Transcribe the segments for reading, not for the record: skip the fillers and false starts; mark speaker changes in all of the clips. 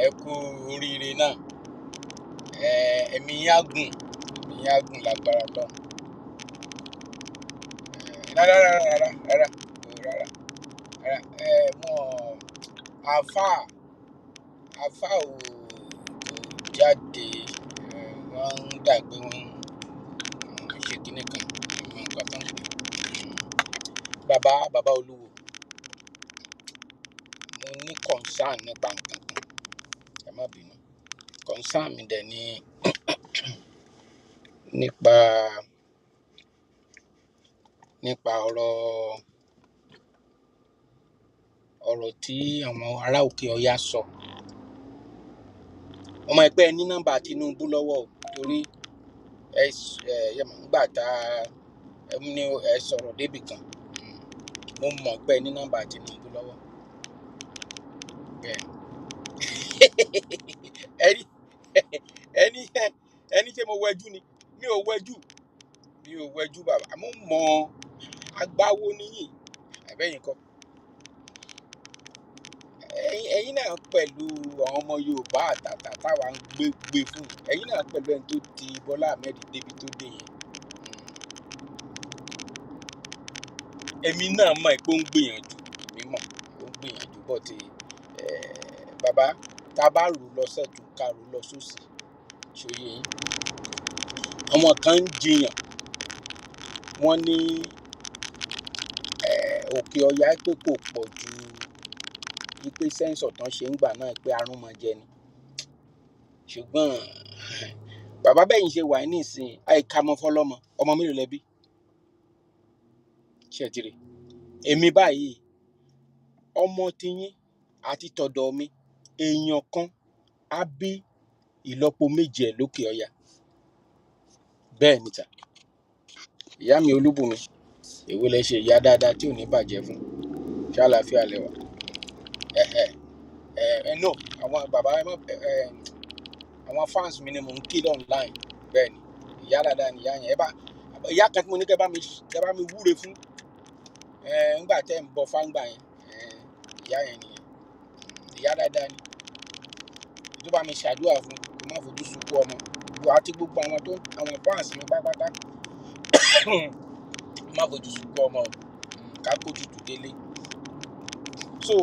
Speaker 1: ẹ kú oríire náà. Ẹ̀mí yín á gùn lágbára Ọlọ́run. Rárá. Alfa ò jáde, wọ́n ń dàgbé wọn ṣe kinní kan, ìmọ̀ nǹkan tó ń pè. Bàbá Olúwo, mo ní concern nípa nǹkan kan, ẹ má bínú. Concern mi dẹ̀ ni nípa ọ̀rọ̀ tí àwọn ará òkè ọya sọ. Ọmọ ẹgbẹ́ ní nọ́mbà Tinubu lọ́wọ́ o, torí nígbà tá ẹ sọ̀rọ̀ débì kan, mo mọ̀ pé ní nọ́mbà Tinubu lọ́wọ́. ẹni ṣé mo wẹjú ni? Mi ò wẹjú bàbá. Mo mọ̀ agbáwo níyìn, àbẹ́yìn kọ́. Ẹ̀yin náà pẹ̀lú àwọn ọmọ Yorùbá àtàtà táwa ń gbé fún. Ẹ̀yin náà pẹ̀lú ẹni tó ti Bọ́lá Ahmed débi tó dé yẹn. Èmi náà mọ̀ pé ó ń gbìyànjú, bọ́ ti bàbá tá bá rò lọ sọ́tùn ká rò lọ sósì, ṣòye yín. Àwọn kan ń jiyàn, wọ́n ní òkè ọya pé kò pọ̀ ju wípé sẹ́ńsọ̀ tán ṣe ń gbà náà pé arúnmọjẹ ni. Ṣùgbọ́n bàbá bẹ́yìn ṣe wà nísìnyí, àìka mọ́ fọlọ́mọ, ọmọ mélòó lẹ́bí? Ṣé ti rí? Èmi báyìí, ọmọ tiyín àti tọ̀dọ̀ mi, èèyàn kan á bí ìlọ́po méje lókè ọya. Bẹ́ẹ̀ ni tà. Ìyá mi Olúbùnmi, èwo lẹ ṣe ìyá dáadáa tí ò ní bàjẹ́ fún? Ṣé àlàáfíà lẹ wà? No, àwọn bàbá àwọn fans mi ni mò ń kill online. Bẹ́ẹ̀ ni, ìyá dáadáa ni ìyá yẹn. Ìyá kan tí mo ní kẹ́ bá mi wúre fún, ńgbà tẹ́ ń bọ fáńgbà yẹn, ìyá yẹn nìyẹn. Ìyá dáadáa ni. Tó bá mi ṣàdúrà fún, kó má fojú sunkún ọmọ. Àti gbogbo àwọn fans mi pátápátá, má fojú sunkún ọmọ, ká kó tutù délé. So,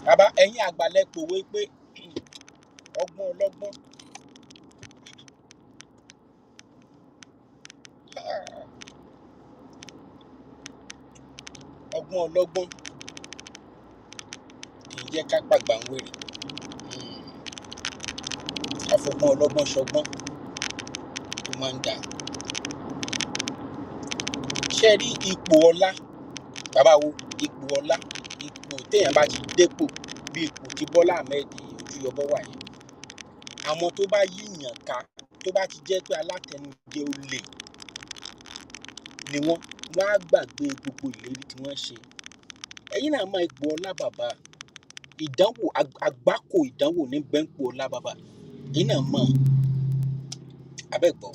Speaker 1: bàbá, ẹ̀yin àgbàlẹ̀ pòwe pé ọgbọ́n ọlọ́gbọ́n kì í jẹ́ ká pàgbà ń wèrè. Àfọgbọ́n ọlọ́gbọ́n ṣọgbọ́n tó máa ń dà. Ṣé rí ipò ọlá, bàbá wo ipò ọlá, ipò téèyàn bá ti dépò bí ipò tí Bọ́lá Ahmed Ojúyọbọ wà yẹn. Àwọn tó bá yíyàn ká, tó bá ti jẹ́ pé alátẹnujẹ olè ni wọ́n á gbàgbé gbogbo ìlérí tí wọ́n ṣe. Ẹ̀yin náà mọ̀ ipò ọlá bàbá, ìdánwò àgbákò ìdánwò ní bẹ́ńpò ọlá bàbá. Ẹ̀yin náà mọ̀ abẹ́gbọ́.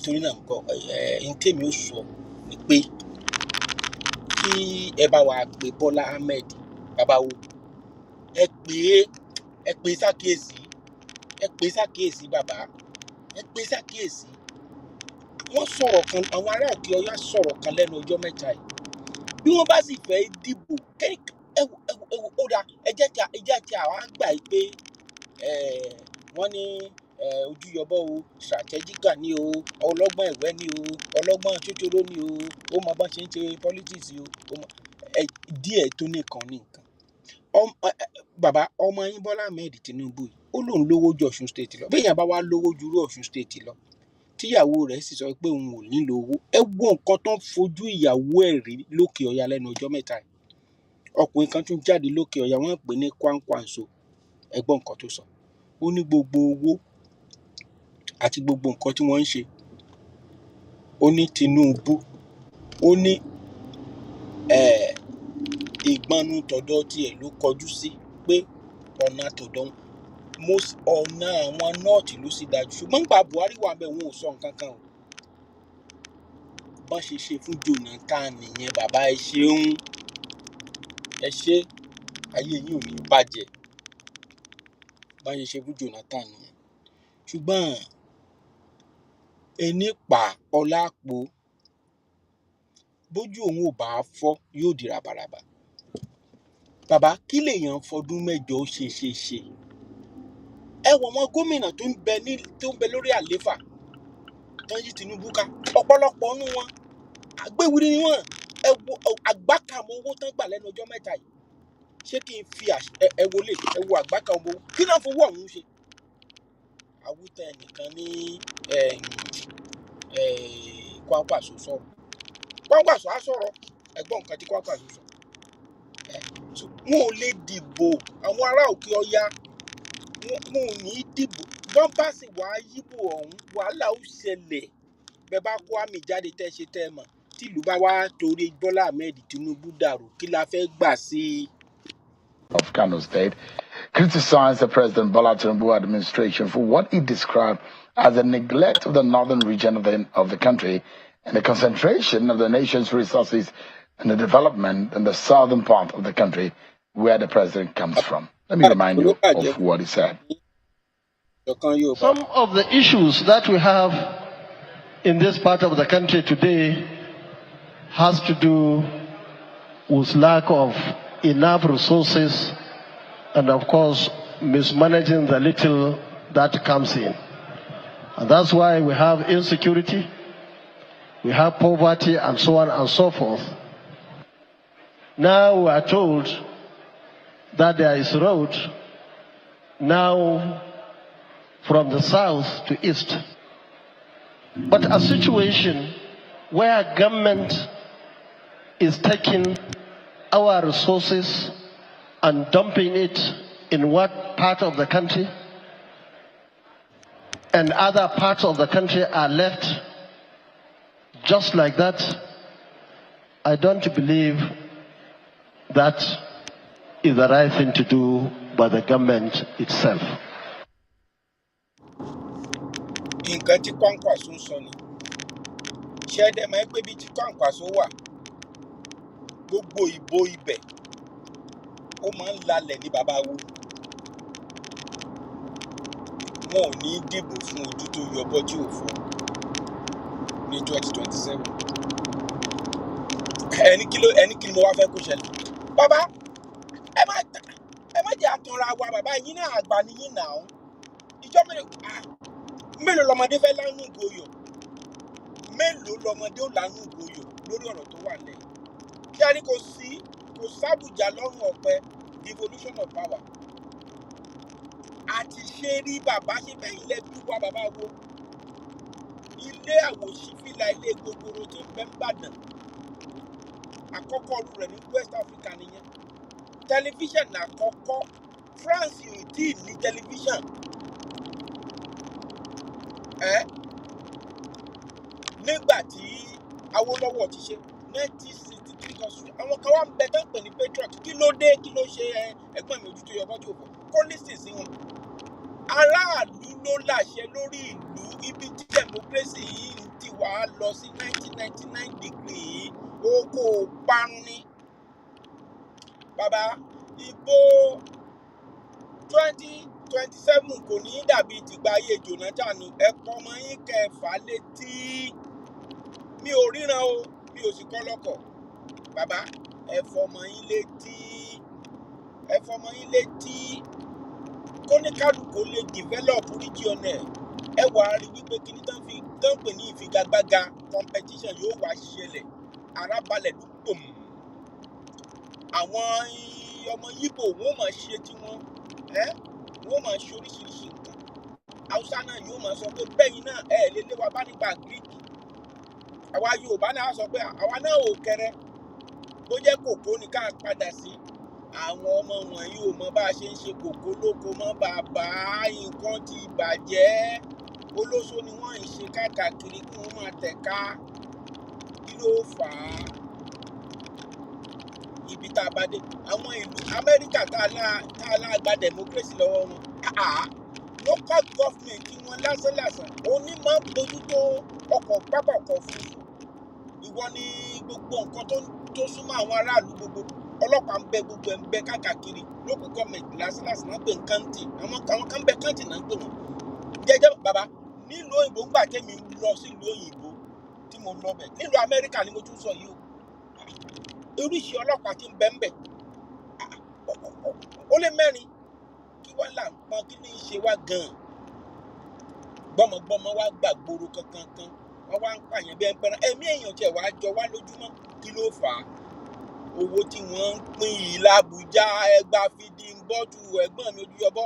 Speaker 1: Torí náà nǹkan tèmi ó sọ ni pé kí ẹ bá wa pè Bọ́lá Ahmed, bàbá wo, ẹ pè sákìyèsí bàbá, ẹ pè sákìyèsí. Wọ́n sọ̀rọ̀ kan, àwọn ará òkè ọya sọ̀rọ̀ kan lẹ́nu ọjọ́ mẹ́ta yìí. Bí wọ́n bá sì fẹ́ dìbò, ó dà, ẹ jẹ́ kí àwa gbà yìí pé wọ́n ní Ojúyọbọ o, strategical ni o, ọlọ́gbọ́n ẹ̀wẹ́ ni o, ọlọ́gbọ́n títóró ni o, ó mọ bá ṣe ń ṣe politics o, díẹ̀ tó nìkan ní nǹkan. Bàbá, ọmọ yín Bọ́lá Ahmed Tinubu yìí, ó lóun lówó ju Ọ̀ṣun state lọ. Bí èèyàn bá wá lówó ju Ọ̀ṣun state lọ, tíyàwó rẹ̀ sì sọ pé òun ò nílò owó, ẹ wo nǹkan tó ń fojú ìyàwó ẹ̀ rí lókè ọya lẹ́nu ọjọ́ mẹ́ta yìí. Ọkùnrin kan tún jáde lókè ọya, wọ́n pè ní Kwankwanso. Ẹ gbọ́ nǹkan tó sọ. Ó ní gbogbo owó àti gbogbo nǹkan tí wọ́n ń ṣe, ó ní Tinubu, ó ní ìgbọnnu tọ̀dọ̀ tiẹ̀ ló kọjú sí, pé ọ̀nà tọ̀dọ̀ ọ̀nà àwọn nọ́ọ̀tì ló sì dájú. Ṣùgbọ́n nípa Buhari wà bẹ́ẹ̀, wọn ò sọ nǹkan kan o. Bọ́n ṣe fún Jonathan nìyẹn, bàbá ẹ ṣeun. ẹ ṣe ayé yín ò ní bàjẹ́ báyìí ṣe fún Jonathan nìyẹn ṣùgbọ́n ẹni pa ọlápò bójú òun ò bá fọ́ yóò di ràbàràbà bàbá kí lèèyàn fọdún mẹ́jọ ṣe ẹ wọ ọmọ gómìnà tó ń bẹ lórí àléfà tán yí Tinubu ká ọ̀pọ̀lọpọ̀ nínú wọn àgbéwìrì ni wọn ẹ wo àgbákàmọ owó tán gbà lẹ́nu ọjọ́ mẹ́ta yìí ṣé kí n fi ẹ wọlé ẹ wo àgbákàmọ owó kí náà fowó ọ̀hún ṣe àwùtẹ nìkan ní Kwankwaso sọ̀rọ̀ Kwankwaso á sọ̀rọ̀ ẹ̀gbọ́n nǹkan tí Kwankwaso sọ wọn ò lè dìbò àwọn ará òkè ọya wọn ò ní dìbò wọn bá sì wá yíbò ọ̀hún wàhálà ó ṣẹlẹ̀ bẹ́ẹ̀ bá kó àmì jáde tẹ́ ṣe tẹ́ mọ̀ tí ìlú bá wá torí Bọ́lá Ahmed Tinubu dàrú kí la fẹ́ gbà sí i.
Speaker 2: Of Kano State criticized the President Bola Tinubu administration for what he described as a neglect of the northern region of the country and the concentration of the nation's resources and the development in the southern part of the country where the president comes from. Let me remind you of what he said.
Speaker 3: Some of the issues that we have in this part of the country today has to do with lack of enough resources and, of course, mismanaging the little that comes in. And that's why we have insecurity, we have poverty, and so on and so forth. Now we are told that there is road now from the south to east. But a situation where government is taking our resources and dumping it in what part of the country, and other parts of the country are left just like that, I don't believe that is the right thing to do by the government itself.
Speaker 1: Nǹkan tí Kwankwaso ń sọ ni ṣẹ́ẹ́dẹ̀ máa ń pé bí tí Kwankwaso wà gbogbo ìbò ibẹ̀ ó máa ń lalẹ̀ ní bàbá wo wọn ò ní dìbò fún ojú tó yọ bọ́jú òfò ní 2027 ẹni kí mo wá fẹ́ kó ṣẹlẹ̀ bàbá ẹ má jẹ́ àtànra wa bàbá yín náà àgbà nìyí náà ìjọ mélòó lọmọdé fẹ́ lánú ìgboyò mélòó lọmọdé ó lánú ìgboyò lórí ọ̀rọ̀ tó wà lẹ́yìn kí a ní kò sábùjá lọ́rùn ọ̀pẹ devolution of power àti ṣe rí bàbá ṣe bẹ́ẹ̀ ilẹ̀ bí wa bàbá wo ilé àwòṣífìlà ilé gogoro tí ń bẹ ń bàdàn àkọ́kọ́ rẹ̀ ní West Africa nìyẹn tẹlifíṣàn àkọ́kọ́ France ò tí ì ní tẹlifíṣàn nígbà tí Awólọ́wọ̀ ti ṣe 1963 constitution àwọn kan wá ń bẹ tán pè ní patriot kí ló dé kí ló ṣe ẹgbọ́n mi ojú tó yọ bọ́jú òfò kó lísìn sí wọn aráàlú ló láṣẹ lórí ìlú ibi tí democracy yìí ti wà lọ sí 1999 degree ó kó o parun ní bàbá ìbò 2027 kò ní dàbí tìgbà ayé Jonathan ẹ̀kọ́ ọmọ yín kẹfà létí mi ò ríran o mi ò sì kọ́ lọ́kọ̀ bàbá ẹ̀fọ́ ọmọ yín létí kóníkálùkù lè develop region ẹ wà á rí wípé kíní tán pè ní ìfigagbága competition yóò wá ṣẹlẹ̀ arábalẹ̀ ló pòm àwọn ọmọ Yíbò wọn máa ṣe tí wọn máa ṣe oríṣiríṣi nǹkan Haúsá náà yóò máa sọ pé bẹ́yìn náà lè lé wa bá nípa Greek àwa Yorùbá náà sọ pé àwa náà ò kẹrẹ bó jẹ́ kòkó ní ká padà sí àwọn ọmọ wọ̀nyí ò mọ bá a ṣe ń ṣe kòkó lóko mọ́ bàbá nǹkan ti bàjẹ́ olóṣó ni wọ́n ń ṣe káàkiri kí wọ́n máa tẹ̀ka kí ló fà á ibi tá a bá dé àwọn ìlú Amẹ́ríkà tá a lágbá democracy lọ́wọ́ wọn local government kí wọ́n lásánlàsàn onímọ̀ bójútó ọkọ̀ pápákọ̀ òfurufú ìwọ ni gbogbo nǹkan tó súnmọ́ àwọn aráàlú gbogbo ọlọ́pàá ń bẹ gbogbo ẹ̀ ń bẹ káàkiri lókùn gọ́ọ̀mẹ̀ntì lásìlásì náà ń pè ń kántì àwọn kan ń bẹ kántì náà ń pè wọ́n jẹ́jẹ́ bàbá nílùú òyìnbó ń gbà kémi lọ sílùú òyìnbó tí mo lọ bẹ̀ nílùú Amẹ́ríkà ni mo tún sọ yìí o oríṣi ọlọ́pàá tí ń bẹ ń bẹ ó lé mẹ́rin kí wọ́n là ń pọn kí ní í ṣe wá gan-an gbọ́mọgbọ́mọ wá gbàgbóró kankan wọ́n wá ń pààyàn bí ẹgbẹ́rán ẹ̀mí èèyàn tiẹ̀ wá jọ wá lójúmọ́ kí ló fà á owó tí wọ́n ń pín yìí l'Àbújá ẹgbà fìdí ń bọ́tù ẹ̀gbọ́n mi ojú yọbọ́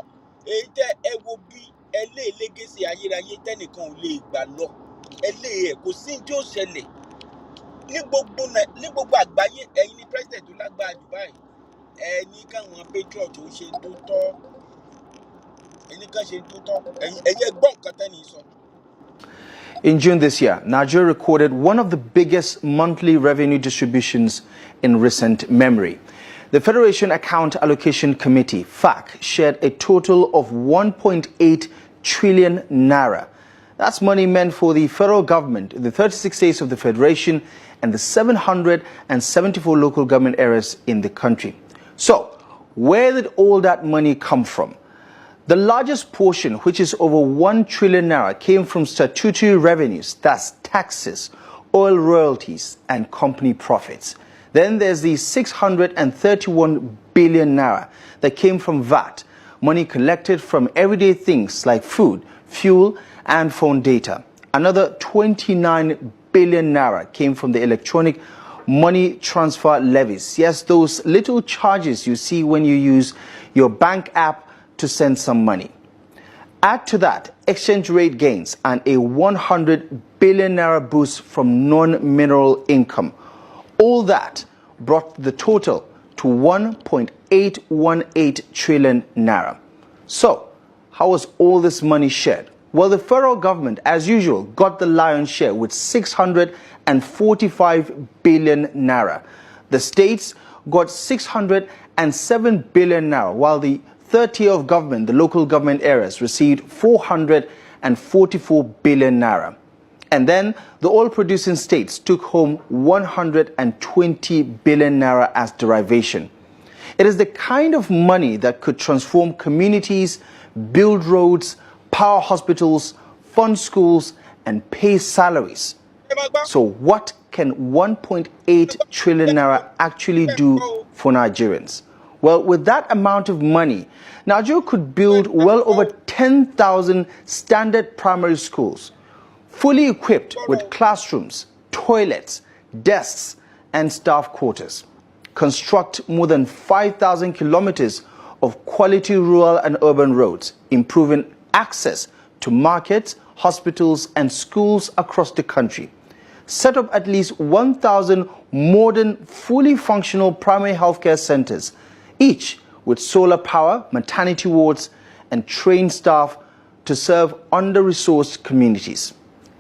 Speaker 1: èyí tẹ́ ẹ wo bí ẹlẹ́ẹ̀lẹ́gẹ̀sì ayérayé tẹ́nìkan ò lè gbà lọ ẹlẹ́ẹ̀ kò sí tí ó ṣẹlẹ̀ ní gbogbo àgbáyé ẹ̀yin ni president tó lágbára jù báyìí ẹni káwọn patriot ó ṣe tó tọ́ ẹni kan ṣe tó tọ́ ẹ̀yẹ gbọ́ nǹkan tẹ́ni sọ.
Speaker 4: In June this year, Nigeria recorded one of the biggest monthly revenue distributions in recent memory. The Federation Account Allocation Committee, FAC, shared a total of 1.8 trillion naira. That's money meant for the federal government, the 36 states of the Federation, and the 774 local government areas in the country. So, where did all that money come from? The largest portion, which is over 1 trillion naira, came from statutory revenues, that's taxes, oil royalties, and company profits. Then there's the 631 billion naira that came from VAT, money collected from everyday things like food, fuel, and phone data. Another 29 billion naira came from the electronic money transfer levies. Yes, those little charges you see when you use your bank app to send some money. Add to that exchange rate gains and a 100 billion naira boost from non-mineral income. All that brought the total to 1.818 trillion naira. So, how was all this money shared? Well, the federal government, as usual, got the lion's share with 645 billion naira. The states got 607 billion naira, while the third tier of government, the local government areas, received 444 billion naira. And then the oil-producing states took home 120 billion naira as derivation. It is the kind of money that could transform communities, build roads, power hospitals, fund schools, and pay salaries. So what can 1.8 trillion naira actually do for Nigerians? Well, with that amount of money, Nigeria could build well over 10,000 standard primary schools, fully equipped with classrooms, toilets, desks, and staff quarters. Construct more than 5,000 kilometers of quality rural and urban roads, improving access to markets, hospitals, and schools across the country. Set up at least 1,000 modern, fully functional primary healthcare centers, each with solar power, maternity wards, and trained staff to serve under-resourced communities.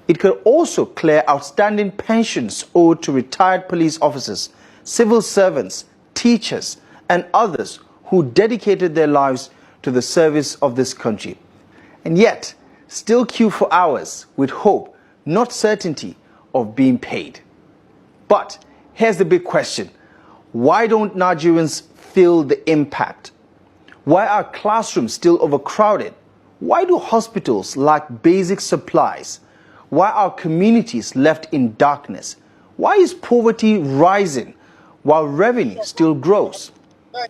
Speaker 4: It could also clear outstanding pensions owed to retired police officers, civil servants, teachers, and others who dedicated their lives to the service of this country. And yet, still queue for hours with hope, not certainty, of being paid. But here's the big question. Why don't Nigerians feel the impact? Why are classrooms still overcrowded? Why do hospitals lack basic supplies? Why are communities left in darkness? Why is poverty rising while revenue still grows?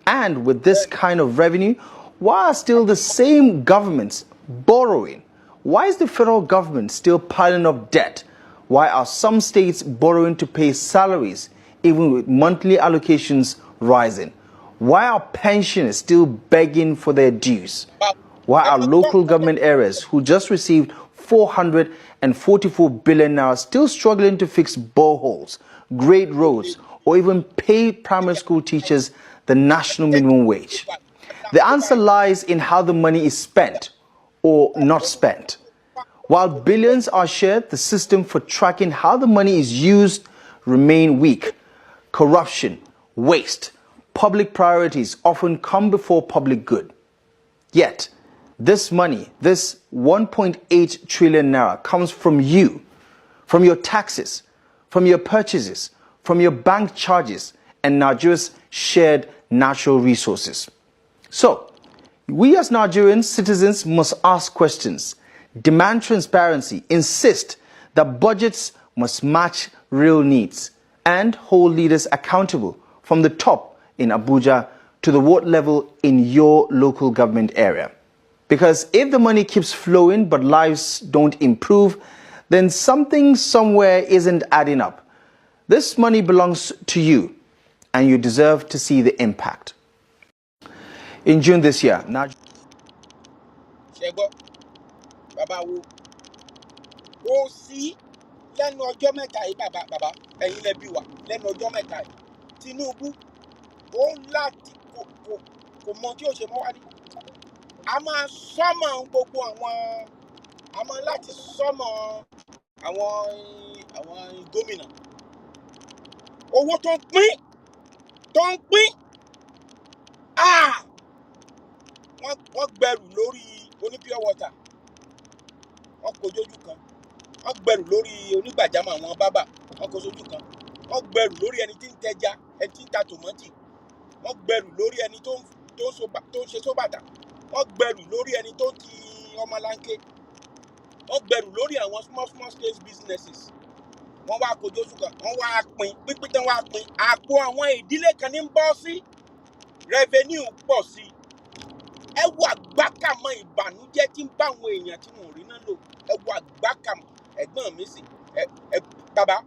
Speaker 4: And with this kind of revenue, why are still the same governments borrowing? Why is the federal government still piling up debt? Why are some states borrowing to pay salaries even with monthly allocations rising? Why are pensioners still begging for their dues? Why are local government areas who just received 444 billion naira still struggling to fix boreholes, grade roads, or even pay primary school teachers the national minimum wage? The answer lies in how the money is spent or not spent. While billions are shared, the system for tracking how the money is used remain weak. Corruption, waste, public priorities often come before public good. Yet, this money, this 1.8 trillion naira, comes from you, from your taxes, from your purchases, from your bank charges, and Nigeria's shared natural resources. So, we as Nigerian citizens must ask questions, demand transparency, insist that budgets must match real needs, and hold leaders accountable from the top in Abuja to the ward level in your local government area. Because if the money keeps flowing but lives don't improve, then something somewhere isn't adding up. This money belongs to you, and you deserve to see the impact. In June this year,
Speaker 1: lẹ́nu ọjọ́ mẹ́ta yìí bàbá ẹ̀yin lẹ bí wa lẹ́nu ọjọ́ mẹ́ta yìí Tinubu ó láti kò mọ tí ó ṣe mọ́ wá ní. A máa sọ́mọ̀ gbogbo a máa láti sọ́mọ̀ àwọn gómìnà owó tó ń pín wọ́n gbẹrù lórí oní pure water wọ́n kó jójú kan. Wọ́n gbẹrù lórí onígbàjámọ̀ àwọn bábà wọ́n kó sójú kan. Wọ́n gbẹrù lórí ẹni tí ń tẹja ẹni tí ń ta tòmátì. Wọ́n gbẹrù lórí ẹni tó ń ṣe sóbàtà. Wọ́n gbẹrù lórí ẹni tó ń ti ọmọlanke. Wọ́n gbẹrù lórí àwọn small scale businesses. Wọ́n wá kó jójú kan. Wọ́n wá pín pínpín tán wá pín. Àpò àwọn ìdílé kan ní ń bọ́ sí revenue pọ̀ sí. Ẹ wo àgbákàmọ́ ìbànújẹ́ tí ń bá àwọn èèyàn tí wọ́n rí náà lò. Ẹ wo àgbákàmọ́ ẹ̀gbọ́n mi sì bàbá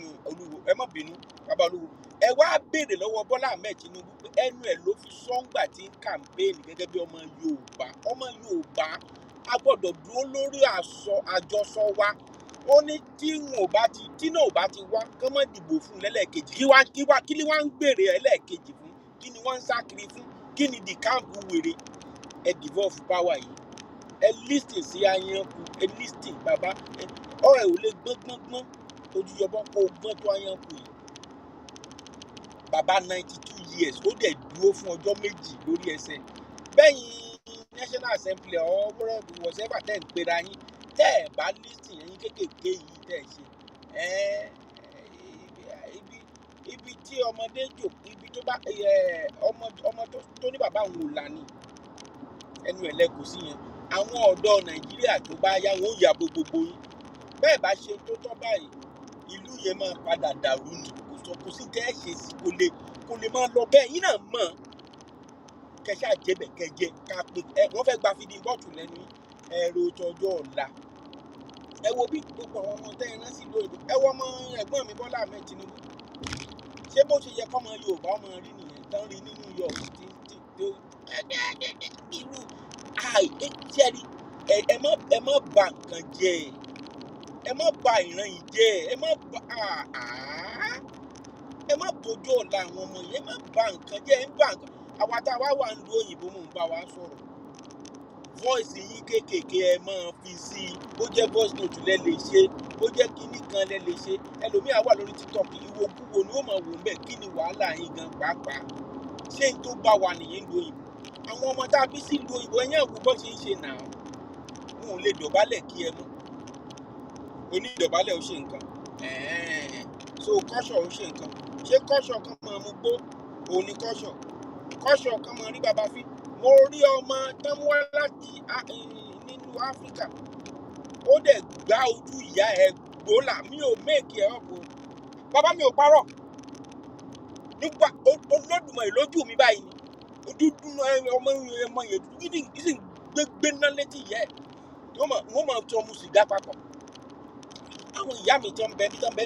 Speaker 1: mi Olúwo ẹ má bínú bàbá Olúwo ẹ wá béèrè lọ́wọ́ Bọ́lá Ahmed Tinubu pé ẹnu ẹ̀ ló fi sọ́ngbà tí ń kàmpéènì gẹ́gẹ́ bí ọmọ Yorùbá a gbọ́dọ̀ dúró lórí àjọsọ wa ó ní tí náà ò bá ti wá kán mọ́ dìbò fún lẹ́lẹ́kejì kí ni wọ́n ń gbèrè ẹlẹ́ẹ̀kejì fún kí ni wọ́n ń sákiri fún kí ni dìkáàbù wèrè ẹ devolve power yìí ẹ lísìn sí ayanku ẹ lísìn bàbá ọ̀rọ̀ ẹ̀ ò lè gbọ́n ojúyọbọ kó gbọ́n tó ayanku yìí bàbá 92 years ó dẹ̀ dúró fún ọjọ́ méjì lórí ẹsẹ̀ bẹ́yìn National Assembly ọ̀rọ̀ whatever tẹ́ ń pera yín tẹ́ ẹ̀ bá lísìn ẹ̀yin kéékèèké yìí tẹ́ ẹ̀ ṣe ibi tí ọmọdé jò ibi tó bá ọmọ tó ní bàbá òun ò là ní ẹnu ẹ̀ lẹ́kọ̀ọ́ sí yẹn àwọn ọ̀dọ́ Nàìjíríà tó bá yá wọn ó yàbò gbogbo yín bẹ́ẹ̀ bá ṣe tó tọ́ báyìí ìlú yẹn máa padà dàrú ni kò sí tẹ́ ẹ ṣe sí kò lè máa lọ bẹ́ẹ̀ yín náà mọ̀ kẹṣà jẹbẹ̀ kẹjẹ ká pé wọ́n fẹ́ gba fìdí bọ́ọ̀tù lẹ́nu ẹ̀rọ tọjọ́ ọ̀la ẹ wo bí gbogbo àwọn ọmọ tẹ́ ẹ rán sí lóyìnbó ẹ wọ ọmọ ẹ̀gbọ́n mi Bọ́lá Ahmed Tinubu ṣé bó ṣe yẹ kọ́mọ Yorùbá ọmọ rí nìyẹn tán rí nínú York ìlú àìjẹ́rí ẹ má bà nǹkan jẹ́ ẹ má bà ìran yìí jẹ́ ẹ má bójú ọ̀la àwọn ọmọ yìí ẹ má bà nǹkan jẹ́ ẹ ń bà nǹkan àwa tá a wá wà ń lu òyìnbó mò ń bá wa sọ̀rọ̀ voice yín kéékèèké ẹ máa fi sí i bó jẹ́ voice note lẹ lè ṣe bó jẹ́ kíní kan lẹ lè ṣe ẹlòmíà wà lórí TikTok ìwòkúwò ni ó máa wò ń bẹ̀ kí ni wàhálà yín gan pàápàá ṣé n tó bá wà nìyẹn lu òyìnbó àwọn ọmọ tá a bí sí lu òyìnbó ẹ̀yìn àwò bó ṣe ń ṣe nà wọn ò lè dọ̀bálẹ̀ kí ẹ mọ́ oní ìdọ̀bálẹ̀ ó ṣe nǹkan so kọ́ṣọ̀ ó ṣe nǹkan ṣé kọ́ṣọ̀ kan máa mú gbó òun ni kọ́ṣọ̀ kan máa rí bàbá fi mo rí ọmọ tán wá láti nínú Áfíríkà ó dẹ̀ gbá ojú ìyá ẹ̀ gbólà mi ò méèkì ẹ̀ ọ̀pọ̀ bàbá mi ò parọ́ nípa Olódùmarè lójú mi báyìí ni dúdú ọmọ yẹn dúdú sì ń gbéná létí ìyá ẹ̀ wọ́n máa tọ́ mu sìgá papọ̀ àwọn ìyá mi tán bẹ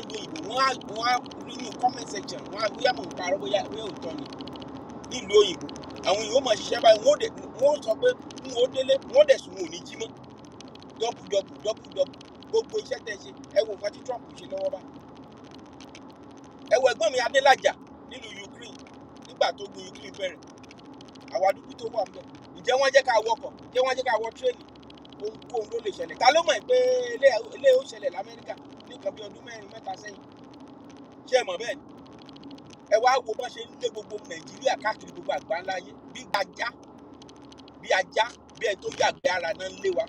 Speaker 1: lu ìbò wọ́n á nínú comment section wọ́n á bóyá mò ń parọ́ bóyá òótọ́ ni nílùú òyìnbó àwọn èèyàn máa ṣiṣẹ́ báyìí wọ́n sọ pé n ò délé wọ́n dẹ̀ sùn wọn ò ní jí mọ́ dọ́bù gbogbo iṣẹ́ tẹ̀ ṣe ẹ wo nǹkan tí Trump ṣe lọ́wọ́ bá ẹ wo ẹ̀gbọ́n mi Adélàjà nílùú Ukraine nígbà tó gun Ukraine bẹ̀rẹ̀ àwa dúdú tó wà ńbẹ̀ ǹjẹ́ wọ́n jẹ́ ká wọkọ̀ ǹjẹ́ wọ́n jẹ́ ká wọ tírẹ́nì ohunkóhun ló lè ṣẹlẹ̀ ta ló mọ̀ pé ilé ó ṣẹlẹ̀ l'Amẹ́ríkà ní nǹkan bí ọdún 4-5 sẹ́yìn ṣé ẹ mọ̀ bẹ́ẹ̀ ni ẹ wá wo bá ṣe ń lé gbogbo Nàìjíríà káàkiri gbogbo àgbáńláyé bí ajá bí ẹ tó yàgbé ara náà ń lé wa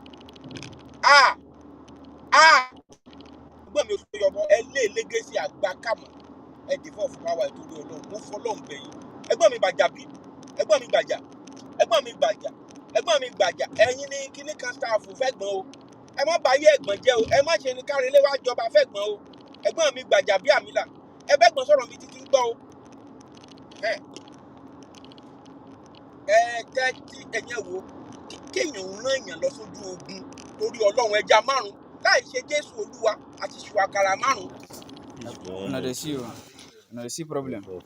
Speaker 1: gbọ́n mi ò sọ yọbọ ẹ lé légésì àgbà kàmọ́ ẹ dìfọ́ fún wa ìtorí Ọlọ́run mo fọlọ́run bẹ̀yìn ẹgbọ́n mi gbàjà bí ẹgbọ́n mi gbàjà ẹgbọ́n mi gbàjà ẹgbọ́n mi gbàjà ẹ̀yin ni kíní kan staff fẹ́ gbọ́n o ẹ má báyé ẹ̀gbọ́n jẹ́ o ẹ má ṣe ní kárí ilé wa jọba fẹ́ gbọ́n o ẹgbọ́n mi gbàjà bí àmìlà ẹ bẹ́ gbọ́n sọ̀rọ̀ mi títí ń gbọ́ o ẹ tẹ́tí ẹ̀yẹ wo kéèyàn ń rán èèyàn lọ sójú ogun torí Ọlọ́run ẹja márùn láì ṣe Jésù Olúwa àti ṣùwàkàrà márùn.
Speaker 5: Now see problem. For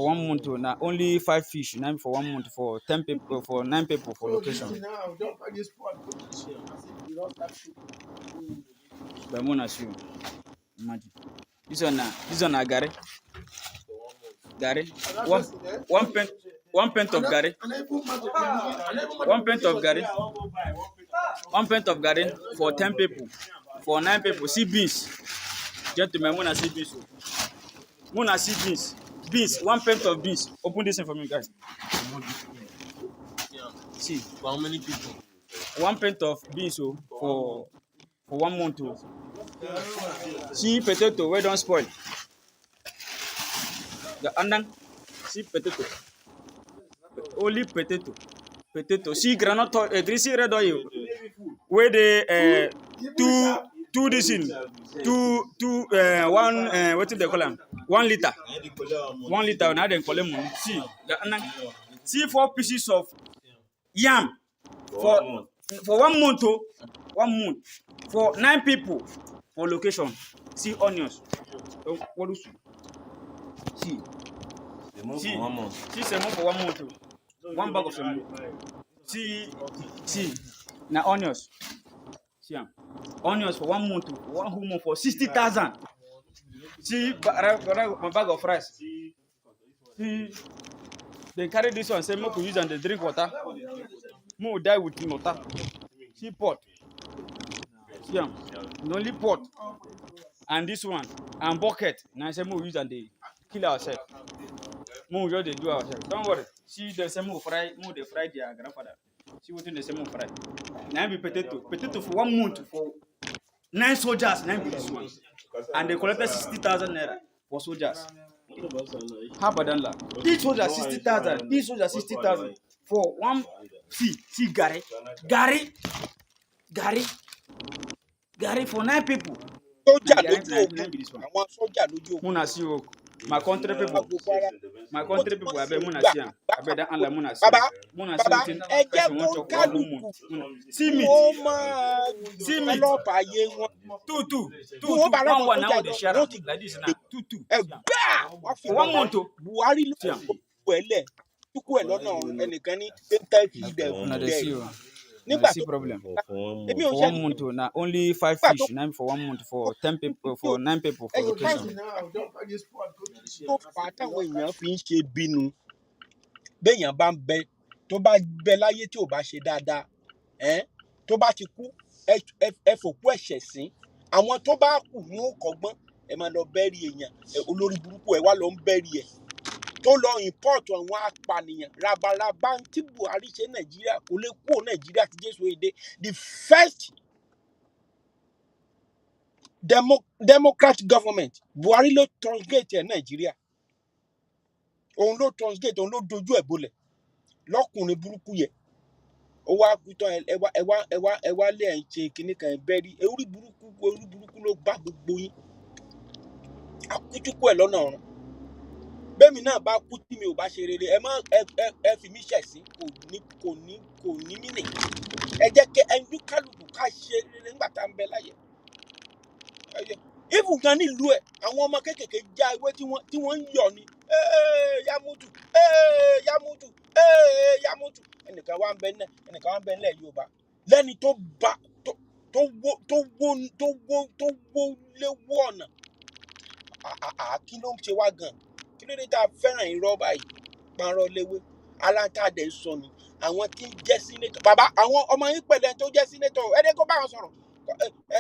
Speaker 5: 1 month, now only 5 fish. Now for 1 month, for 10 people, for 9 people for location. But Mona see, imagine. This one Gary. One pint of Gary. 1 pint of Gary. 1 pint of Gary for 10 people. For 9 people, see beans. Gentlemen, Mona see beans. Mona see beans. Beans, 1 pint of beans. Open this in for me, guys. See. For how many people? 1 pint of beans for 1 month. See potato, where don't spoil. The andang. See potato. Only potato. Potato. See granite, greasy red oil. Where they two this in. One what do they call them? 1 liter. 1 liter. Now they call them. See the andang. See 4 pieces of yam for 1 month. 1 month for 9 people for location. See onions. What do you see? See, see semo for 1 month. 1 bag of semo. See, now onions. See, onions for 1 month. 1 whole month for 60,000. See, my bag of rice. See, they carry this one. Say, more to use and they drink water. More die with water. See pot. See, only pot. And this one and bucket. Now say more use and they kill ourselves. More just they do ourselves. Don't worry. See the same more fry. More they fry their grandfather. See what in the same more fry. Now be potato. Potato for 1 month for 9 soldiers. 9 be this one. And they collected 60,000 naira for soldiers. How about that? Each soldier 60,000. Each soldier 60,000 for 1. See Gary for 9 people.
Speaker 1: Sójà lójú ogun àwọn sójà lójú ogun.
Speaker 5: Muna see you. My country people. I bet Muna see. I bet that Allah Muna see. Muna see.
Speaker 1: Ẹ jẹ́ kó kálukú
Speaker 5: see me.
Speaker 1: ó máa ọlọ́pàá yé wọn.
Speaker 5: Two.
Speaker 1: Wọ́n bá lọ́wọ́
Speaker 5: One now
Speaker 1: sójà
Speaker 5: they share
Speaker 1: wọ́n ti
Speaker 5: like this now. Two.
Speaker 1: ẹgbẹ́ wọ́n fi
Speaker 5: 1 month.
Speaker 1: Buhari ló kó ẹlẹ̀ kúkú ẹ̀ lọ́nà ẹnìkan ní tẹ́tí ìdẹ̀ nígbà tó
Speaker 5: problem.
Speaker 1: èmi ò
Speaker 5: For
Speaker 1: ṣe
Speaker 5: 1 month now only 5 fish. Now for 1 month for 10 people for 9 people for location.
Speaker 1: tó fà á táwọn èèyàn fi ń ṣe bínú béèyàn bá ń bẹ tó bá bẹ láyé tí ò bá ṣe dáadáa tó bá ti kú ẹ fòkú ẹ̀ṣẹ̀ sí àwọn tó bá kù ní ó kọ́gbọ́n ẹ máa lọ bẹ́ẹ̀rì èèyàn olórí burúkú ẹ wá lọ ń bẹ́ẹ̀rì ẹ̀ tó lọ import àwọn apànìyàn rabaraba tí Buhari ṣe Nàìjíríà kò lè kúrò Nàìjíríà tí Jésù èdè the first democratic government Buhari ló transgate ẹ̀ Nàìjíríà òun ló transgate òun ló dojú ẹ̀ bolẹ̀ lọ́kùnrin burúkú yẹ ó wá kú tán ẹ wá lé ẹ̀ ń ṣe kinní kan ẹ̀ bẹ́ẹ̀rì orí burúkú ló bá gbogbo yín akútúkú ẹ̀ lọ́nà ọ̀run bẹ́ẹ̀mi náà bá kú tí mi ò bá ṣe rere ẹ fi mí ṣẹ̀sín kò ní mí nì ẹ jẹ́ kí ẹni kálukú ká ṣe rere nígbà tá à ń bẹ láyé ìfún gan nílùú ẹ̀ àwọn ọmọ kéékèèké já ewé tí wọ́n ń yọ̀ ni yamutu yamutu ẹnìkan wá ń bẹ nílẹ̀ Yorùbá lẹ́ni tó wó léwó ọ̀nà kí ló ń ṣe wá gan kí ló dé tá a fẹ́ràn irọ́ báyìí parọ́ léwé alátàdé sọnù àwọn tí ń jẹ́ sínétọ̀ bàbá àwọn ọmọ yín pẹ̀lẹ́ tó jẹ́ sínétọ̀ ẹ̀ẹ́dẹ́ kó bá wọn sọ̀rọ̀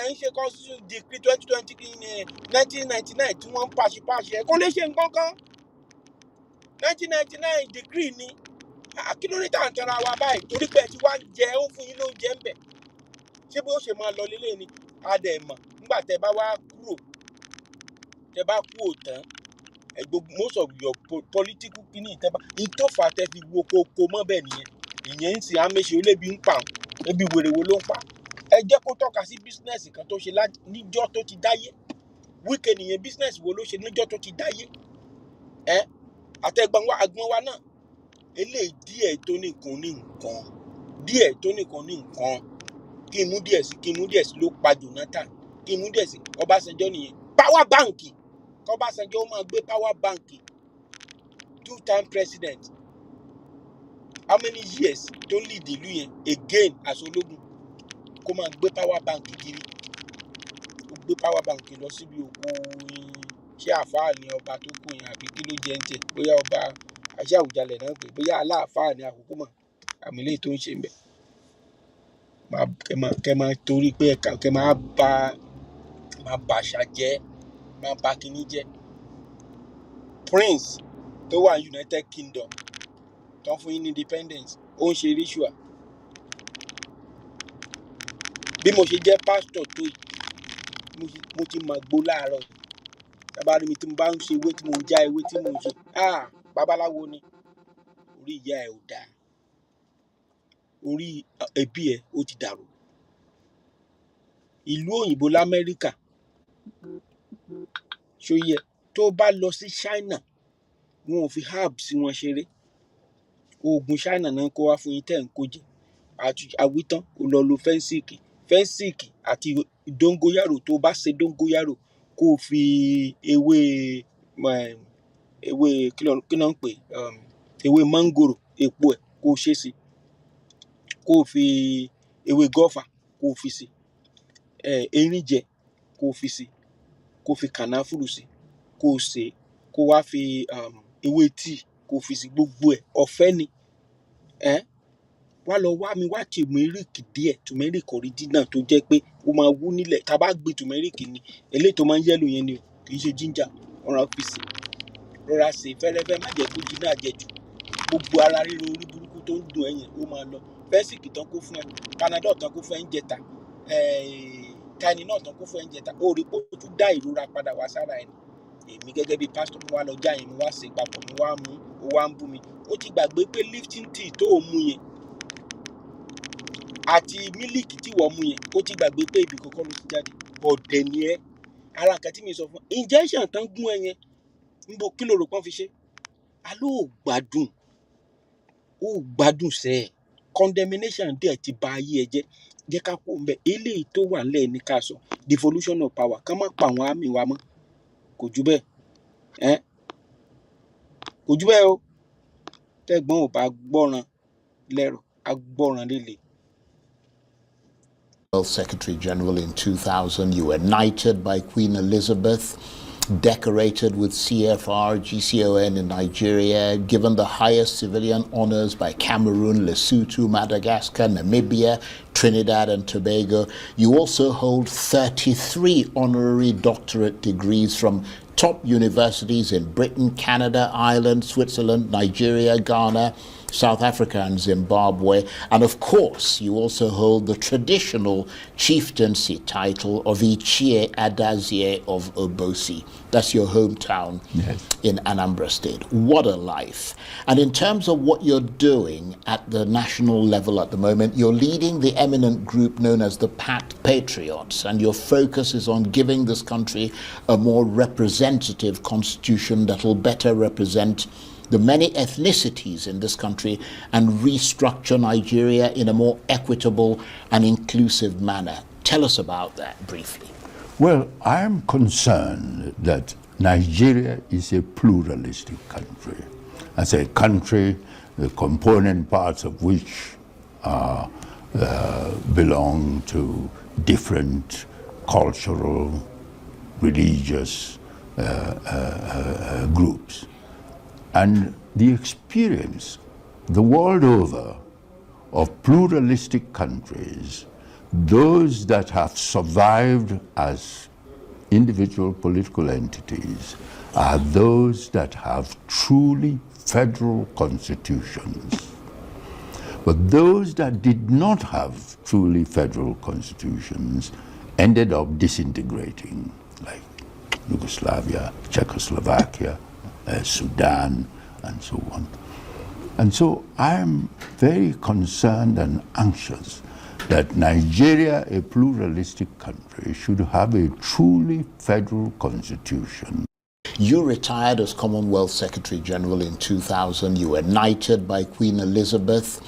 Speaker 1: ń ṣe constitution decree 2020 1999 tí wọ́n ń pàṣẹ kó lè ṣe nǹkan kan 1999 decree ni kí ló dé tá à ń tẹra wa báyìí torí pé ẹ ti wá ń jẹ ó fún yín lóúnjẹ ń bẹ̀ ṣé bí ó ṣe máa lọ lélẹ̀ ni a dẹ̀ mọ̀ nígbà tẹ bá wá kúrò tẹ bá kú òtán most of your political kini ìtẹ́bà ìtọ́fà tẹ́ fi wo kókó mọ́ bẹ́ẹ̀ nìyẹn ìyẹn ń sìn àmẹ́sẹ̀ olébi ń pa ebi wèrè wo ló ń pa ẹ jẹ́ kó tọ́ka sí bísínẹ́sì kan tó ṣe níjọ́ tó ti dáyé Wike nìyẹn bísínẹ́sì wo ló ṣe níjọ́ tó ti dáyé àtẹ̀gbọ́n wa náà eléyìí díẹ̀ tó nìkan ní nǹkan díẹ̀ tó nìkan ní nǹkan kí n mú díẹ̀ sí ló pa Jonathan kí n mú díẹ̀ sí Ọbásanjọ́ nìyẹn power bank k'Ọbásanjọ́ ó máa gbé power bank 2-time president how many years tó lead ìlú yẹn again as ológun kó máa gbé power bank kiri ó gbé power bank lọ síbi òkú ṣé àfáà ni ọba tó kù yẹn àbí kí ló jẹ ń tẹ bóyá ọba àṣà Àwùjalẹ̀ náà pé bóyá aláàfáà ni àkókò mọ̀ àmì lè tó ń ṣe ń bẹ̀ kẹ máa torí pé kẹ máa bà àṣà jẹ́ máa bà kíní jẹ́ Prince tó wà United Kingdom tó ń fún yín ní independence ó ń ṣe ritual bí mo ṣe jẹ́ pásítọ̀ tó yìí mo ti máa gbó láàárọ̀ tábà rí mi tí mo bá ń ṣe ewé tí mo ń já ewé tí mo ń ṣe babaláwo ni orí ìyá ẹ̀ ò dáa orí ẹbí ẹ̀ ó ti dàrú ìlú òyìnbó l'Amẹ́ríkà ṣóyẹ tó bá lọ sí China wọn ò fi herbs wọn ṣeré oògùn China náà kó wá fún yín tẹ́ ń kó jẹ àwítán kó lọ lo fẹ́ńsìkì àti dóngóyàrò tó bá ṣe dóngóyàrò kó o fi ewé kí náà ń pè ewé mángòrò èpo ẹ̀ kó o ṣe sí kó o fi ewé gọ́fà kó o fi sí erinjẹ kó o fi sí kó o fi kànáfùrù sí kó o sè kó o wá fi ewé tíì kó o fi sí gbogbo ẹ̀ ọ̀fẹ́ ni wá lọ wá mi wá tùmẹ́ríkì díẹ̀ tùmẹ́ríkì original tó jẹ́ pé ó máa wú nílẹ̀ tá a bá gbé tùmẹ́ríkì ni eléyìí tó máa ń yẹ́lò yẹn ni o kì í ṣe ginger rọra sè fẹ́rẹ́fẹ́ má jẹ́ kó jiná àjẹjù gbogbo ara ríro orí burúkú tó ń dùn ẹ̀yìn ó máa lọ fẹ́sìkì tán kó fún ẹ panadol tán kó fún ẹ ń jẹta tiny náà tán kó fún ẹ ń jẹta ó rí pé ó tún dá ìrora padà wá sára ẹni èmi gẹ́gẹ́ bí pásítọ̀ mo wá lọ já yẹn mo wá sè papọ̀ mo wá mú ó wá ń bú mi ó ti gbàgbé pé lifting tea tó o mú yẹn àti mílìkì tí wọ́n mú yẹn ó ti gbàgbé pé ibì kankan ló ti jáde ọ̀dẹ̀ ni ẹ́ ara nǹkan tí mi sọ fún injection tán gún ẹ yẹn níbo kí ló rò pọ́n fi ṣe aló ò gbádùn sẹ́ ẹ̀ condemnation dẹ̀ ti ba ayé ẹ jẹ́ ká kó mbẹ́ eléyìí tó wà nílẹ̀ ní ká sọ devolution of power ká má pa àwọn àmì wa mọ́ kò jù bẹ́ẹ̀ kò jù bẹ́ẹ̀ o tẹ́gbọ́n ò bá gbọ́ràn lẹ́rọ̀ á gbọ́ràn lélẹ̀.
Speaker 6: Secretary General in 2000, you were knighted by Queen Elizabeth, decorated with CFR, GCON in Nigeria, given the highest civilian honors by Cameroon, Lesotho, Madagascar, Namibia, Trinidad and Tobago. You also hold 33 honorary doctorate degrees from top universities in Britain, Canada, Ireland, Switzerland, Nigeria, Ghana, South Africa and Zimbabwe. And of course, you also hold the traditional chieftaincy title of Ichie Adazie of Obosi. That's your hometown in Anambra State. What a life. And in terms of what you're doing at the national level at the moment, you're leading the eminent group known as the Patriots, and your focus is on giving this country a more representative constitution that will better represent the many ethnicities in this country and restructure Nigeria in a more equitable and inclusive manner. Tell us about that briefly.
Speaker 7: Well, I am concerned that Nigeria is a pluralistic country. As a country, the component parts of which belong to different cultural, religious groups. And the experience the world over of pluralistic countries, those that have survived as individual political entities, are those that have truly federal constitutions. But those that did not have truly federal constitutions ended up disintegrating, like Yugoslavia, Czechoslovakia, Sudan, and so on. And so I am very concerned and anxious that Nigeria, a pluralistic country, should have a truly federal constitution.
Speaker 6: You retired as Commonwealth Secretary General in 2000. You were knighted by Queen Elizabeth,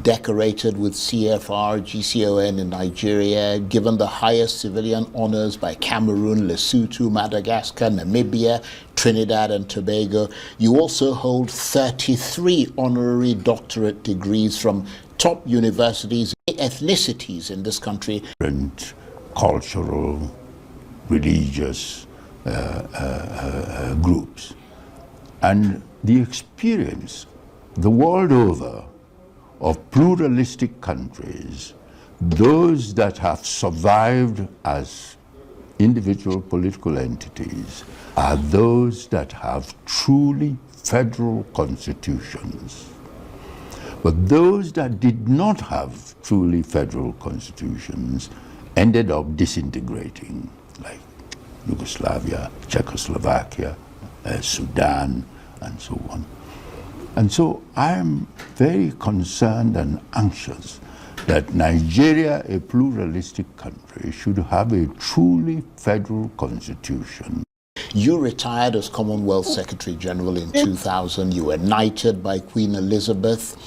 Speaker 6: decorated with CFR, GCON in Nigeria, given the highest civilian honors by Cameroon, Lesotho, Madagascar, Namibia, Trinidad and Tobago. You also hold 33 honorary doctorate degrees from top universities, ethnicities in this country.
Speaker 7: Different cultural, religious groups. And the experience the world over of pluralistic countries, those that have survived as individual political entities, are those that have truly federal constitutions. But those that did not have truly federal constitutions ended up disintegrating, like Yugoslavia, Czechoslovakia, Sudan, and so on. And so I am very concerned and anxious that Nigeria, a pluralistic country, should have a truly federal constitution.
Speaker 6: You retired as Commonwealth Secretary General in 2000. You were knighted by Queen Elizabeth,